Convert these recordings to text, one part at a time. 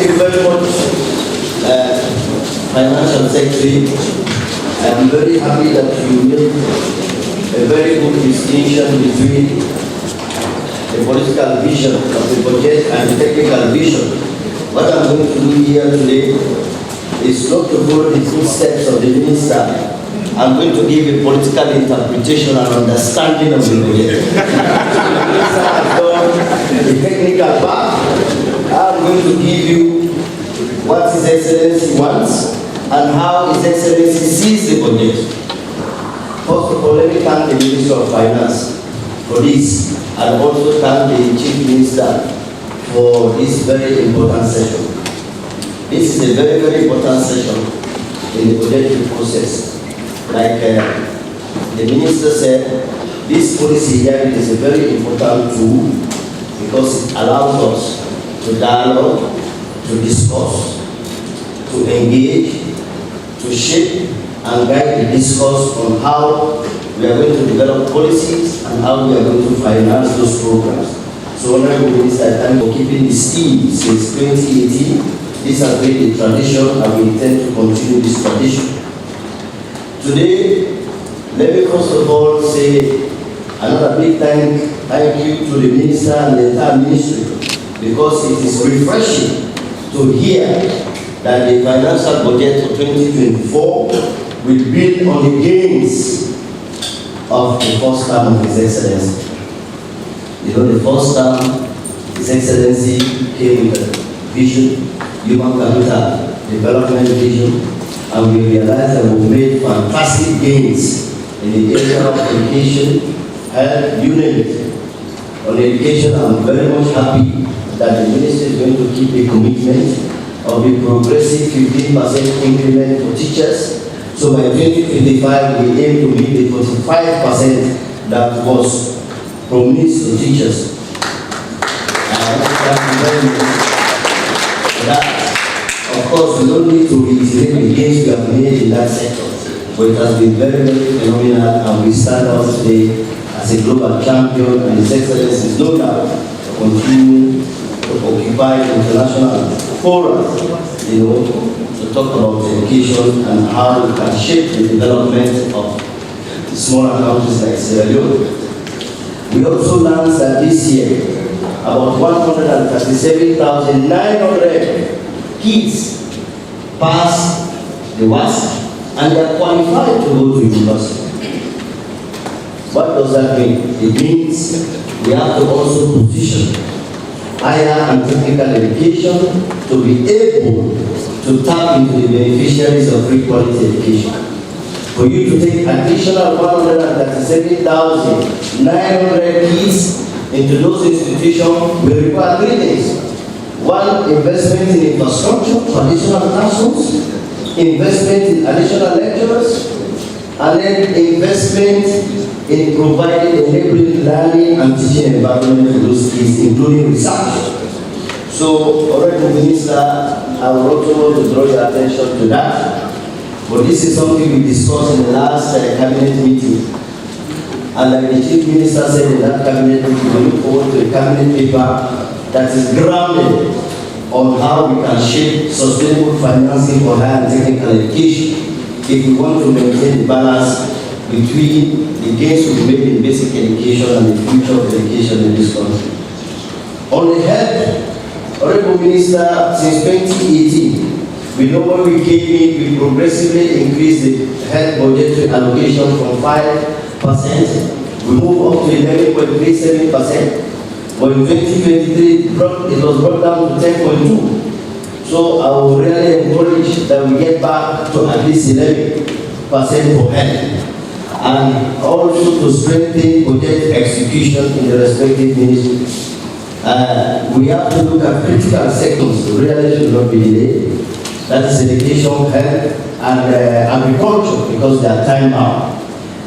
Thank you very much, Financial Secretary. I am very happy that you made a very good distinction between the political vision of the budget and the technical vision. What I'm going to do here today is not to follow the footsteps of the minister. I'm going to give a political interpretation and understanding of the budget. The minister has done the technical part. I'm going to give you what His Excellency wants and how His Excellency sees the budget. First of all, let me thank the Minister of Finance for this, and also thank the Chief Minister for this very important session. This is a very, very important session in the budgetary process. Like the Minister said, this policy hearing is a very important tool because it allows us to dialogue, to discuss, to engage, to shape and guide the discourse on how we are going to develop policies and how we are going to finance those programs. So, Honorable Minister, I thank you for keeping this theme since 2018. This has been a tradition and we intend to continue this tradition. Today, let me first of all say another big thank you to the Minister and the entire Ministry, because it is refreshing to hear that the financial budget for 2024 will build on the gains of the first term of His Excellency. You know, the first term, His Excellency came with a vision, human capital development vision, and we realized that we made fantastic gains in the area of education, health, unit. On education, I'm very much happy that the Ministry is going to keep a commitment of a progressive 15% increment for teachers. So by 2025, we aim to meet the 45% that was promised to teachers. And thank you very much for that. Of course, we don't need to reiterate the gains we have made in that sector, but it has been very, very phenomenal, and we stand out today as a global champion, and His Excellency is no doubt to continue to occupy international fora, you know, to talk about education and how we can shape the development of smaller countries like Sierra Leone. We also learned that this year, about 137,900 kids pass the WASC and they are qualified to go to university. What does that mean? It means we have to also position higher and technical education to be able to tap into the beneficiaries of free quality education. For you to take additional 137,900 kids into those institutions will require three things. One, investment in infrastructure for additional classrooms, investment in additional lecturers, and then investment in providing enabling learning and teaching environment for those kids, including research. So, Honorable Minister, I would also want to draw your attention to that. But this is something we discussed in the last cabinet meeting. And like the Chief Minister said in that cabinet meeting, we look forward to a cabinet paper that is grounded on how we can shape sustainable financing for higher and technical education if we want to maintain the balance between the gains we made in basic education and the future of education in this country. On the health, Honorable Minister, since 2018, we know when we came in, we progressively increased the health budgetary allocation from 5%. We moved up to 11.37%. But in 2023, it was brought down to 10.2%. So I would really encourage that we get back to at least 11% for health. And also to strengthen project execution in the respective ministries. We have to look at critical sectors, really should not be delayed. That is education, health, and agriculture, because they are time bound.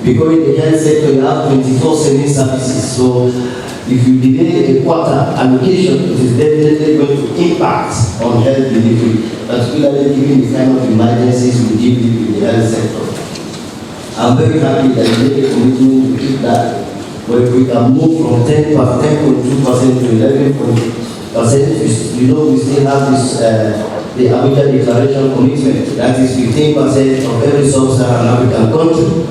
Because in the health sector, you have 24/7 services. So if you delay a quarter allocation, it is definitely going to impact on health delivery, particularly given the kind of emergencies we deal with in the health sector. I'm very happy that you made a commitment to keep that. But if we can move from 10.2% to 11.37%, You know, we still have this, the Abuja Declaration commitment. That is 15% of every sub-Saharan African country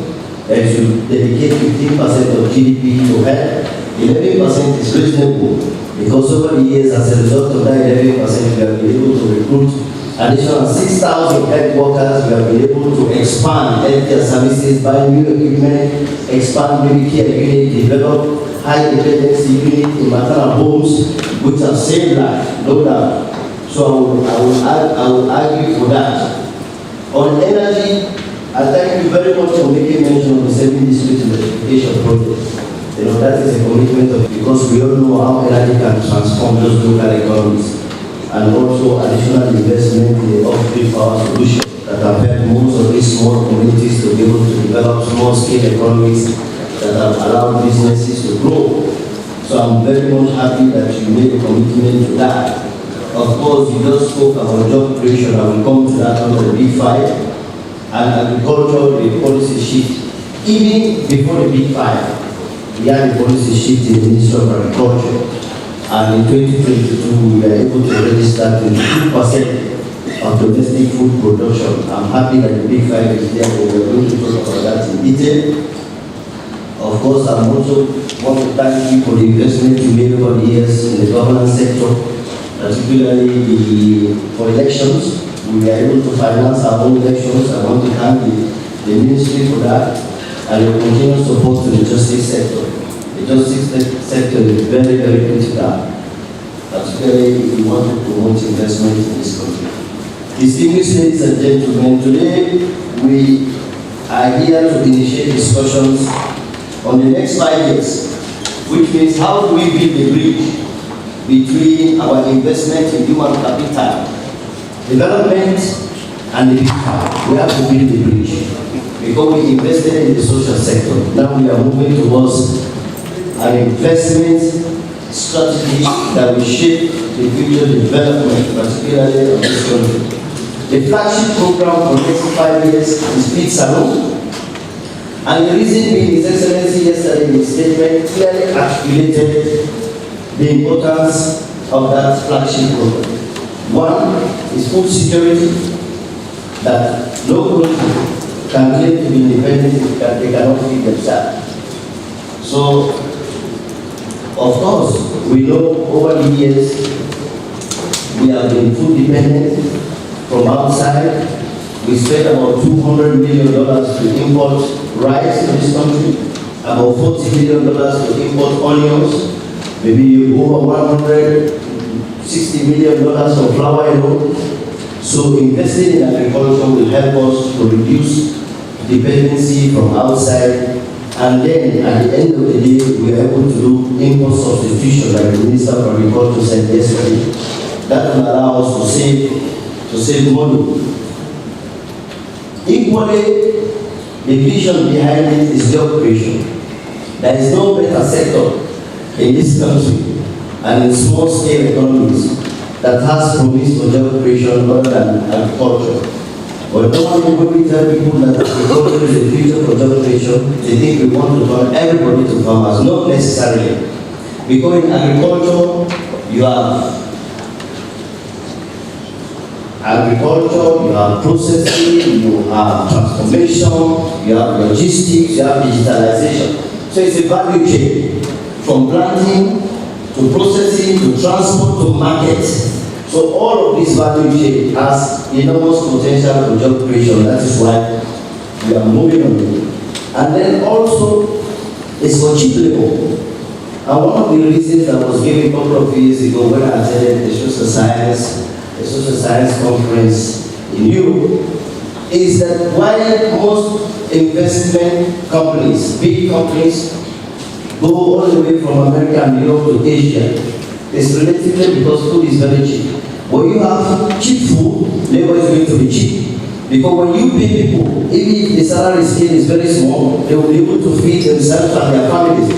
that should dedicate 15% of GDP to health. 11% is reasonable because over the years, as a result of that 11%, we have been able to recruit additional 6,000 health workers. We have been able to expand healthcare services, buy new equipment, expand baby care unit, develop high dependency unit in maternal homes, which have saved lives, no doubt. So I will argue for that. On energy, I thank you very much for making mention of the 7 district electrification project. You know, that is a commitment of, because we all know how energy can transform those local economies, and also additional investment in the off-grid power solution that have helped most of these small communities to be able to develop small-scale economies that have allowed businesses to grow. So I'm very much happy that you made a commitment to that. Of course, you just spoke about job creation. I will come to that under the Big Five. And agriculture, the policy shift. Even before the Big Five, we had a policy shift in the Ministry of Agriculture. And in 2022, we were able to register 22% of domestic food production. I'm happy that the Big Five is there, but we're going to talk about that in detail. Of course, I also want to thank you for the investment you made over the years in the governance sector, particularly for elections. We were able to finance our own elections. I want to thank the ministry for that, and your continuous support to the justice sector. The justice sector is very, very critical, particularly if we want to promote investment in this country. Distinguished ladies and gentlemen, today we are here to initiate discussions on the next 5 years, which means how do we build a bridge between our investment in human capital, development, and the Big Five. We have to build a bridge because we invested in the social sector. Now we are moving towards an investment strategy that will shape the future development, particularly of this country. The flagship program for the next 5 years is Feed Salon. And the reason being, His Excellency yesterday in his statement clearly articulated the importance of that flagship program. One is food security, that no country can claim to be independent if they cannot feed themselves. So, of course, we know over the years we have been food dependent from outside. We spent about $200 million to import rice to this country, about $40 million to import onions, maybe over $160 million for flour alone. So investing in agriculture will help us to reduce dependency from outside, and then at the end of the day, we are able to do import substitution, like the Minister of Agriculture said yesterday. That will allow us to save money. Equally, the vision behind it is job creation. There is no better sector in this country and in small-scale economies that has promise for job creation other than agriculture. But normally when we tell people that agriculture is the future for job creation, they think we want to turn everybody to farmers. Not necessarily. Because in agriculture, you have agriculture, you have processing, you have transformation, you have logistics, you have digitalization. So it's a value chain from planting to processing to transport to market. So all of this value chain has enormous potential for job creation. That is why we are moving on it. And then also it's for cheap labor. And one of the reasons I was given a couple of years ago when I attended the social science conference in Europe is that while most investment companies, big companies, go all the way from America and Europe to Asia, it's relatively because food is very cheap. When you have cheap food, labor is going to be cheap. Because when you pay people, even if the salary scale is very small, they will be able to feed themselves and their families.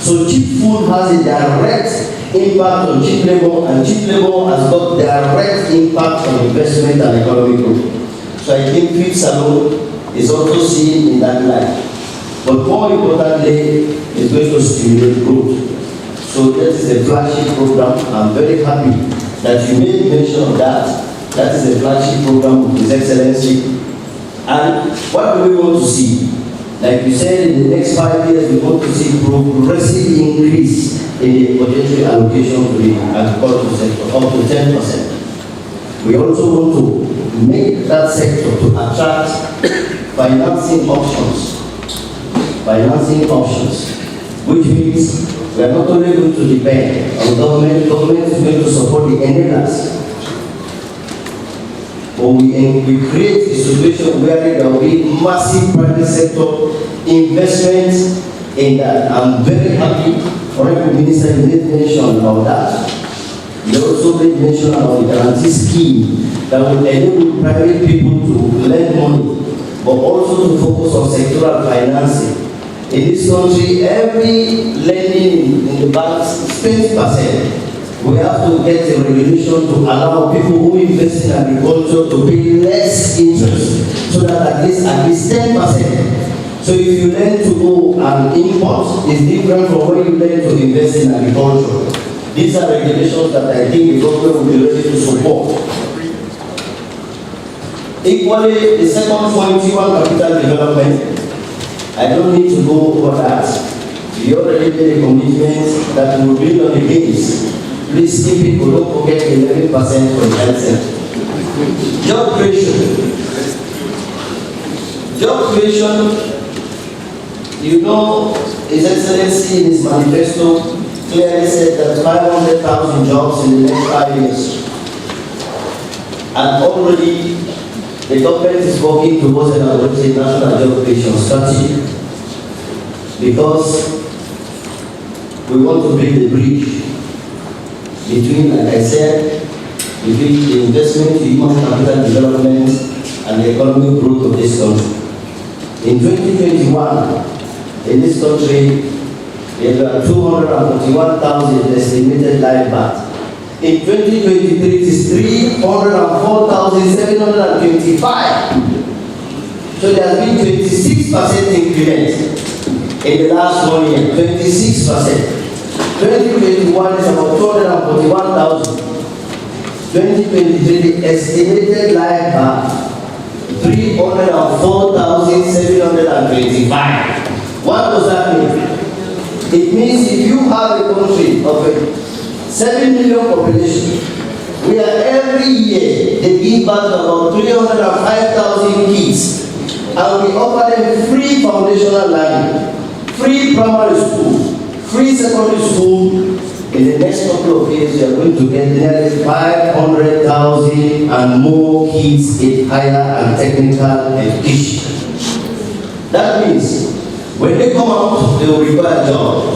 So cheap food has a direct impact on cheap labor, and cheap labor has got direct impact on investment and economic growth. So I think Feed Salon is also seen in that light. But more importantly, it's going to stimulate growth. So that is a flagship program. I'm very happy that you made mention of that. That is a flagship program of His Excellency. And what do we want to see? Like you said, in the next 5 years, we want to see progressive increase in the budgetary allocation to the agricultural sector, up to 10%. We also want to make that sector to attract financing options, which means we are not only going to depend on government. Government is going to support the enablers. But we create a situation where there will be massive private sector investment in that. I'm very happy. Honorable Minister, you made mention about that. You also made mention about the guarantee scheme that will enable private people to lend money, but also to focus on sectoral financing. In this country, every lending in the banks is 20%. We have to get a regulation to allow people who invest in agriculture to pay less interest, so that at least 10%. So if you lend to go and import, it's different from when you lend to invest in agriculture. These are regulations that I think the government will be ready to support. Equally, the second point, human capital development, I don't need to go over that. We already made a commitment that we will build on the base. Please keep it, don't forget 11% for the health sector. Job creation. Job creation, you know, His Excellency in his manifesto clearly said that 500,000 jobs in the next 5 years. And already the government is working towards an national job creation strategy, because we want to build a bridge between, like I said, between the investment, the human capital development, and the economic growth of this country. In 2021, in this country, there were 241,000 estimated live births. In 2023, it is 304,725. So there has been 26% increment in the last 1 year, 26%. 2021 is about 241,000. 2023, the estimated live birth, 304,725. What does that mean? It means if you have a country of a 7 million population, where every year they give birth to about 305,000 kids, and we offer them free foundational learning, free primary school, free secondary school. In the next couple of years, we are going to get nearly 500,000 and more kids in higher and technical education. That means when they come out, they will require a job.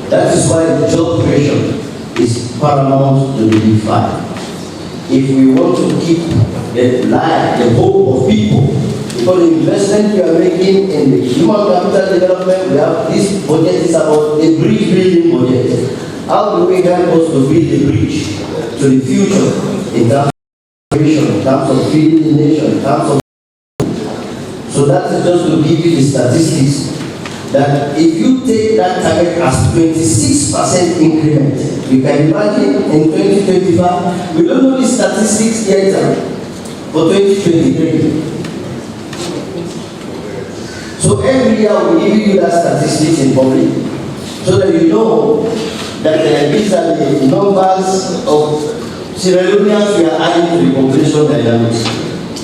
That is why job creation is paramount to the big five. If we want to keep the life, the hope of people, because the investment we are making in the human capital development, we have this budget is about a bridge building budget. How do we help us to build a bridge to the future in terms of creation, in terms of feeding the nation, in terms of. So that is just to give you the statistics that if you take that target as 26% increment, you can imagine in 2025, we don't know the statistics yet for 2023. So every year we give you that statistics in public, so that you know that these are the numbers of Sierra Leoneans we are adding to the population dynamics,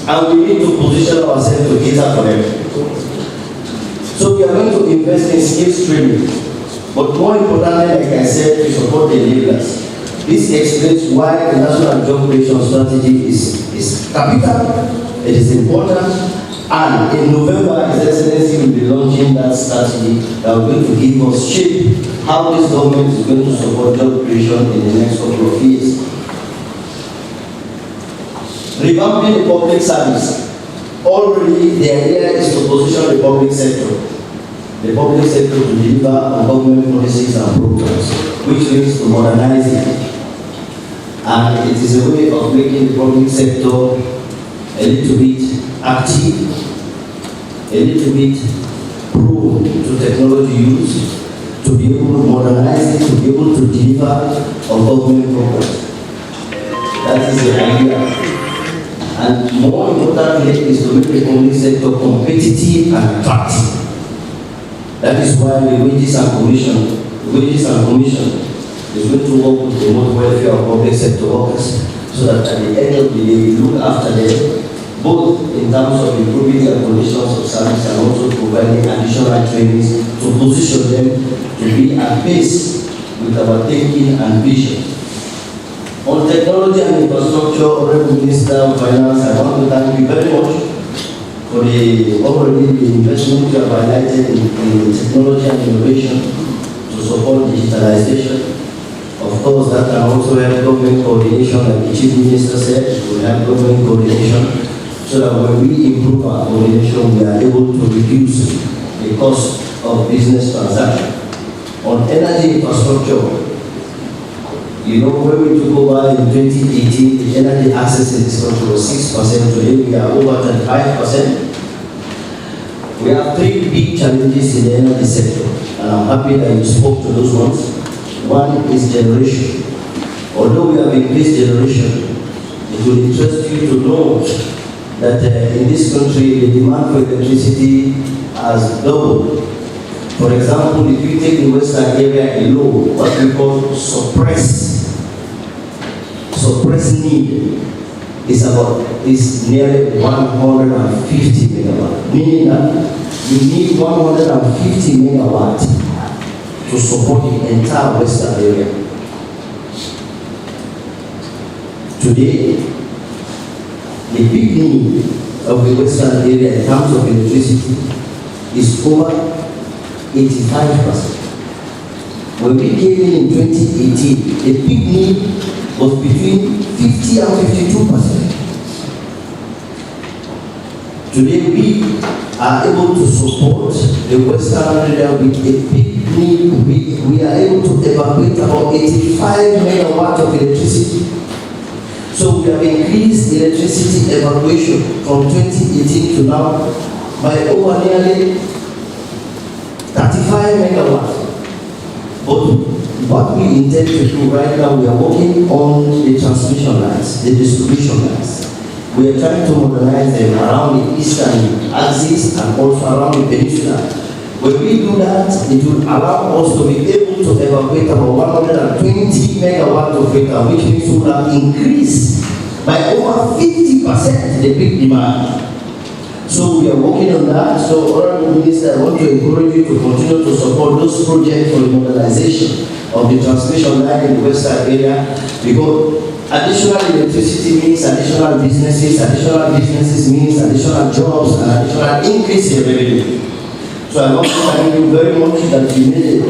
and we need to position ourselves to cater for them. So we are going to invest in skills training, but more importantly, like I said, to support the enablers. This explains why the national job creation strategy is capital, it is important, and in November, His Excellency will be launching that strategy that is going to give us shape how this government is going to support job creation in the next couple of years. Revamping the public service. Already the idea is to position the public sector to deliver on government policies and programs, which means to modernize it. And it is a way of making the public sector a little bit active, a little bit prone to technology use, to to be able to modernize it, to be able to deliver on government programs. That is the idea. And more importantly is to make the public sector competitive and attractive. That is why the wages and commission is going to work with the promote welfare of public sector workers, so that at the end of the day we look after them, both in terms of improving their conditions of service and also providing additional trainings to position them to be at pace with our thinking and vision. On technology and infrastructure, Honorable Minister of Finance, I want to thank you very much for the investment you have highlighted in technology and innovation to support digitalization. Of course, that can also help government coordination, like the Chief Minister said, it will help government coordination, so that when we improve our coordination, we are able to reduce the cost of business transaction. On energy infrastructure, you know, when we took over in 2018, the energy access in this country was 6%. Today we are over 35%. We have three big challenges in the energy sector, and I'm happy that you spoke to those ones. One is generation. Although we have increased generation, it will interest you to know that in this country the demand for electricity has doubled. For example, if you take the western area alone, what we call suppressed need is nearly 150 megawatt, meaning that you need 150 megawatt to support the entire western area. Today, the big need of the western area in terms of electricity is over 85%. When we came in 2018, the big need was between 50 and 52%. Today we are able to support the western area with a big need. We are able to evacuate about 85 megawatts of electricity. So we have increased electricity evacuation from 2018 to now by over nearly 35 megawatts. But what we intend to do right now, we are working on the transmission lines, the distribution lines. We are trying to modernize them around the eastern axis and also around the peninsula. When we do that, it will allow us to be able to evacuate about 120 megawatts of data, which means we will have increased by over 50% the peak demand. So we are working on that. So, Honorable Minister, I want to encourage you to continue to support those projects for the modernization of the transmission line in the western area, because additional electricity means additional businesses means additional jobs and additional increase in revenue. So I want to thank you very much that you made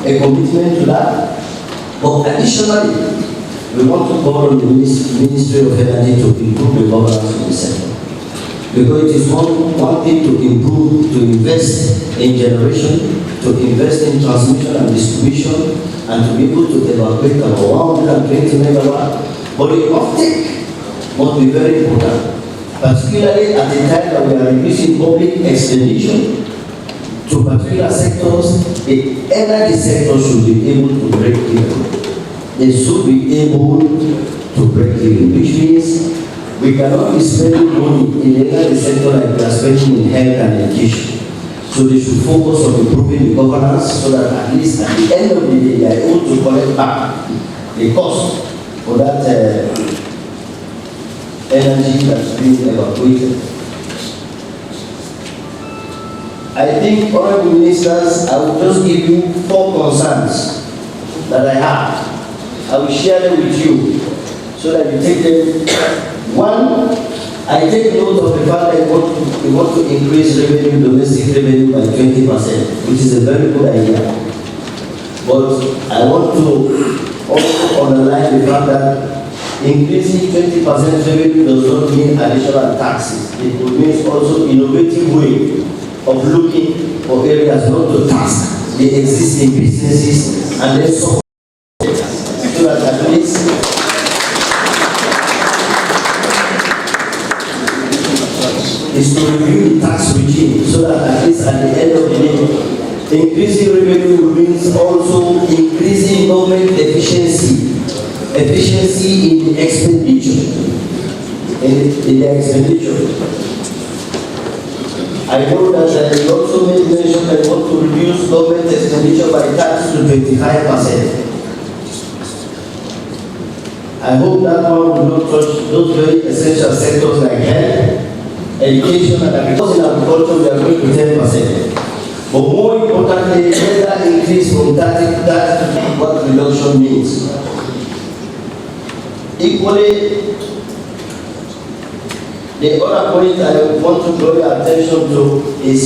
a commitment to that. But additionally, we want to call on the Ministry of Energy to improve the governance of the sector. Because it is one thing to improve, to invest in generation, to invest in transmission and distribution, and to be able to evacuate about 120 megawatts. But the uptake must be very important, particularly at the time that we are reducing public expenditure to particular sectors. The energy sector should be able to break even. They should be able to break even, which means we cannot be spending money in the energy sector like we are spending in health and education. So they should focus on improving the governance, so that at least at the end of the day they are able to collect back the cost for that energy that's being evacuated. I think, Honorable Ministers, I will just give you 4 concerns that I have. I will share them with you so that you take them. One, I take note of the fact that we want to increase revenue, domestic revenue by 20%, which is a very good idea. But I want to also underline the fact that increasing 20% revenue does not mean additional taxes. It will mean also innovative way of looking for areas not to tax the existing businesses and then support so that at least is to review the tax regime, so that at least at the end of the day Increasing revenue means also increasing government efficiency in the expenditure. In the expenditure. I know that you also made mention that you want to reduce government expenditure by tax to 25%. I hope that one will not touch those very essential sectors like health, education, and agriculture. In agriculture, we are going to 10%. But more importantly, let that increase from 30 to what reduction means. Equally, the other point I want to draw your attention to is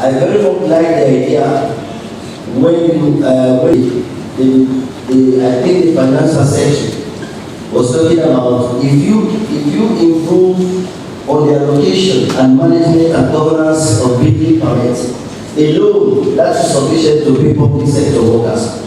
I very much like the idea when I think the financial section was talking about if you improve on the allocation and management and governance of building permits alone, that is sufficient to pay public sector workers.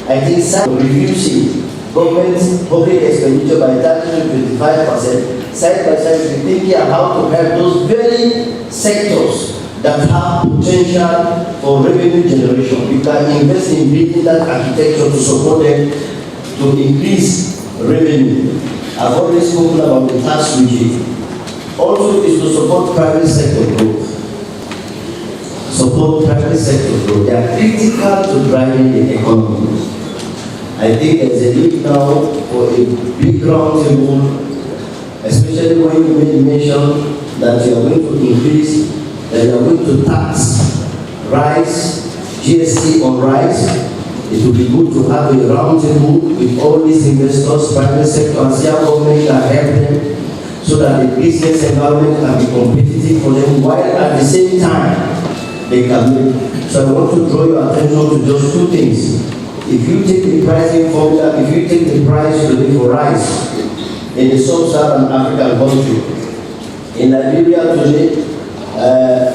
I think reducing government public expenditure by 30 to 25%, side by side, we thinking of how to help those very sectors that have potential for revenue generation. You can invest in building that architecture to support them to increase revenue. I've already spoken about the tax regime. Also, is to support private sector growth. Support private sector growth. They are critical to driving the economy. I think there's a need now for a big round table, especially when you made mention that you are going to increase, that you are going to tax rice, GST on rice. It will be good to have a round table with all these investors, private sector, and see how government can help them so that the business environment can be competitive for them, while at the same time they can make. So I want to draw your attention to just two things. If you take the pricing formula, if you take the price today for rice in the sub-Saharan African country, in Liberia today,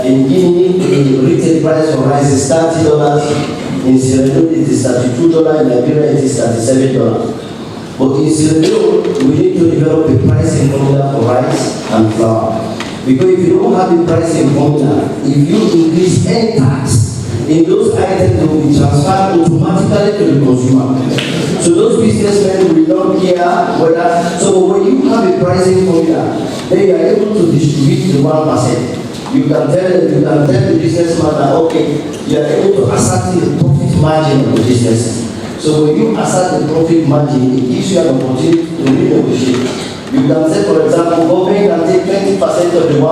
in Guinea, the retail price for rice is $30. In Sierra Leone, it is $32. In Liberia, it is $37. But in Sierra Leone, we need to develop a pricing formula for rice and flour. Because if you don't have a pricing formula, if you increase any tax, in those items they will be transferred automatically to the consumer. So those businessmen will not care whether. So when you have a pricing formula, then you are able to distribute the 1%. You can tell the businessman that okay, you are able to assert the profit margin of the business. So when you assert the profit margin, it gives you an opportunity to renegotiate. You can say, for example, government can take 20% of the 1%.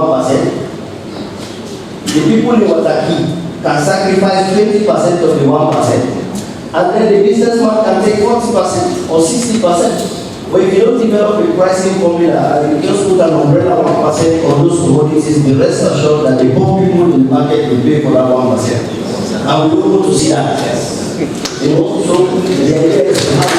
The people in Wataki can sacrifice 20% of the 1%, and then the businessman can take 40% or 60%. But if you don't develop a pricing formula and you just put an umbrella 1% on those commodities, the rest assured that the poor people in the market will pay for that 1%. And we don't want to see that. You know, so the idea is to have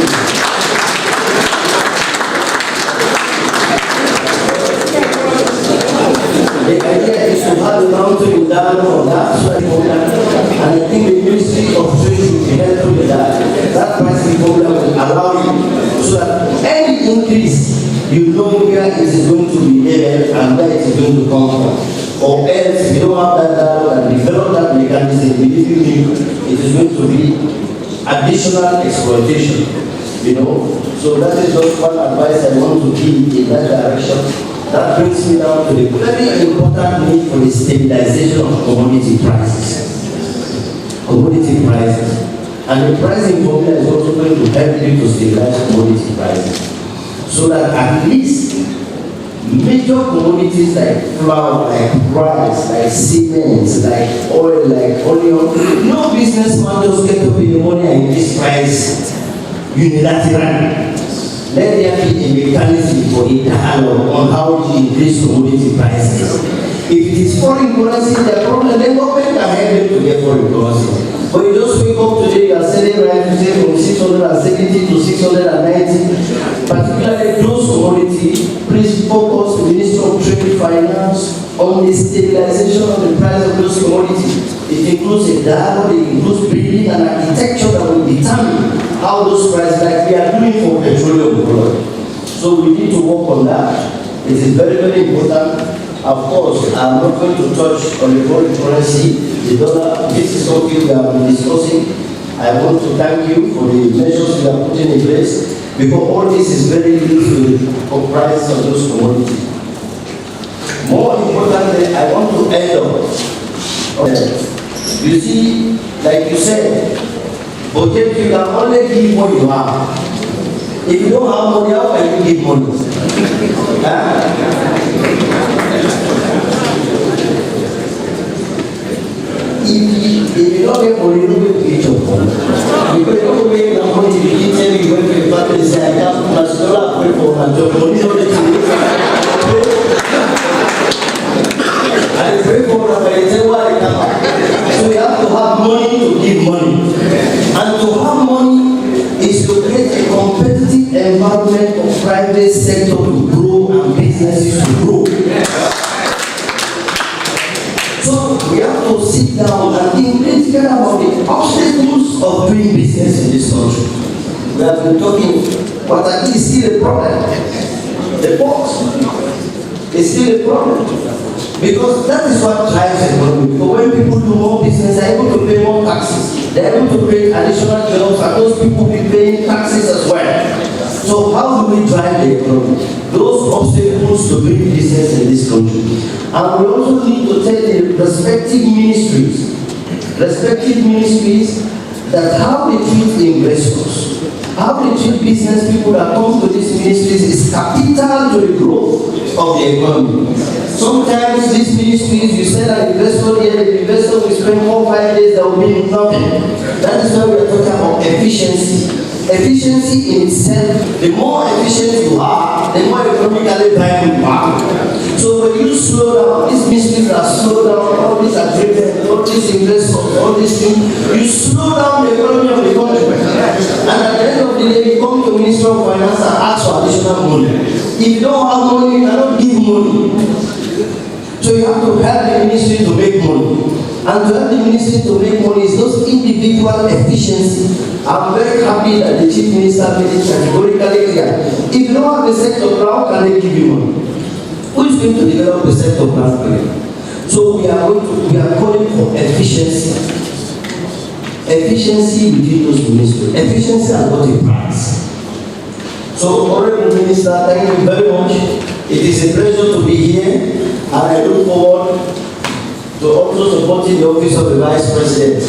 the idea is to have a mountain down on that, and I think the Ministry of Trade should be helpful with that. That pricing formula will allow you so that any increase, you know where it is going to be leveled and where it is going to come from. Or else, if you don't have that dialogue and develop that mechanism, believe me, it is going to be additional exploitation. You know, so that is just one advice I want to give in that direction. That brings me down to the very important need for the stabilization of commodity prices. Commodity prices. And the pricing formula is also going to help you to stabilize commodity prices. So that at least major commodities like flour, like rice, like cement, like oil, like onion, no businessman just get up in the morning and increase price unilaterally. Let there be a mechanism for a dialogue on how to increase commodity prices. If it is foreign currency, the problem, then government can help them to get foreign currency. But you just wake up today, you are selling rice from 670 to 690. Particularly those commodities, please focus the Ministry of Trade Finance on the stabilization of the price of those commodities. It includes a dialogue, it includes building an architecture that will determine how those prices, like we are doing for petroleum products. So we need to work on that. It is very, very important. Of course, I'm not going to touch on the foreign currency. the dollar. This is something we have been discussing. I want to thank you for the measures we are putting in place, because all this is very linked to the price of those commodities. More importantly, I want to end up. You see, like you said, Budge, you can only give what you have. If you don't have money, how can you give money? If you don't get money, you don't get to eat your money. Because you don't make the money, you eat them, you went to the factory and say, I can't put $1 pay for my job. Money don't get to eat. And you pay for it, but you say, why I can't? So you have to have money to give money. And to have money is to create a competitive environment for private sector to grow and businesses to grow. So we have to sit down and think critically about the obstacles of doing business in this country. We have been talking, but that is still a problem. The box is still a problem. Because that is what drives the economy. Because when people do more business, they are able to pay more taxes. They are able to create additional jobs, and those people will be paying taxes as well. So how do we drive the economy? Those obstacles to doing business in this country. And we also need to tell the respective ministries that how they treat investors, how they treat business people that come to these ministries is capital to the growth of the economy. Sometimes these ministries, you send an investor here, the investor will spend 4 or 5 days, there will be nothing. That is why we are talking about efficiency. Efficiency in itself, the more efficient you are, the more economically viable you are. So when you slow down, these ministries are slow down, all these agreements, all these investors, all these things, you slow down the economy of the country. And at the end of the day, you come to Minister of Finance and ask for additional money. If you don't have money, you cannot give money. So you have to help the ministry to make money. And to help the ministry to make money is those individual efficiency. I'm very happy that the Chief Minister made it categorically clear. If you don't have a sector plan, can they give you money? Who is going to develop a sector plan for you? So we are calling for efficiency. Efficiency within those ministries. Efficiency has got a price. So, Honorable Minister, thank you very much. It is a pleasure to be here, and I look forward to also supporting the office of the Vice President.